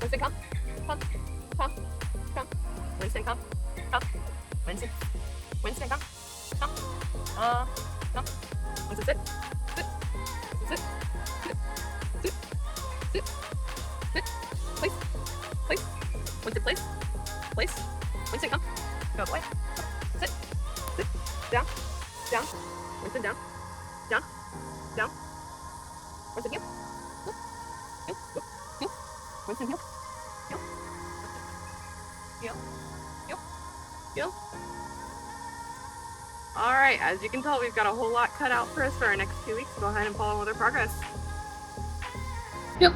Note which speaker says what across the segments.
Speaker 1: Winston, come. Come. Come. Come. Winston, come. Come. Winston. Winston, come. Come. Come. Winston, sit. Sit. Sit. Sit. Sit. Sit. Sit. Place. Place. Winston, place. Place. Winston, come. Go away. Sit. Sit. Down. Down. Winston, down. Down. Down. Winston, heel. Heel. Heel. Heel. Winston, heel. Heel. Heel. Heel. Heel. All right, as you can tell, we've got a whole lot cut out for us for our next 2 weeks. Go ahead and follow with our progress.
Speaker 2: Yep.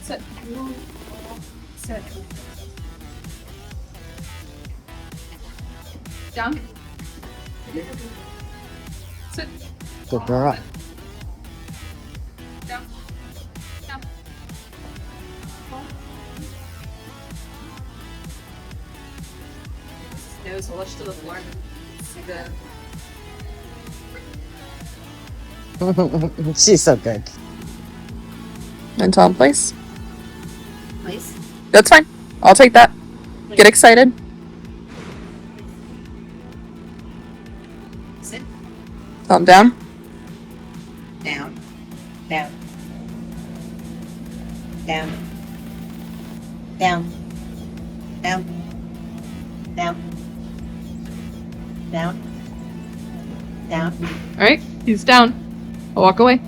Speaker 2: Sit. Sit. Down. Sit.
Speaker 3: Good girl.
Speaker 2: Down. Down. Nose will to the floor. See the
Speaker 3: She's so good.
Speaker 2: and tell him place.
Speaker 1: Place.
Speaker 2: That's fine. I'll take that. Get excited.
Speaker 1: Sit.
Speaker 2: Tell him down.
Speaker 1: Down. Down. Down. Down. Down. Down. Down. Down.
Speaker 2: All right. He's down. I'll walk away.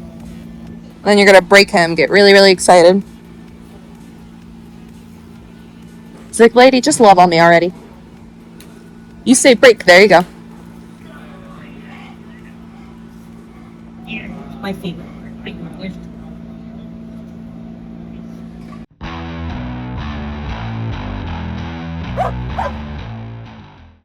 Speaker 2: Then you're gonna break him. Get really, really excited. It's like, lady, just love on me already. You say break. There you go.
Speaker 1: My favorite word.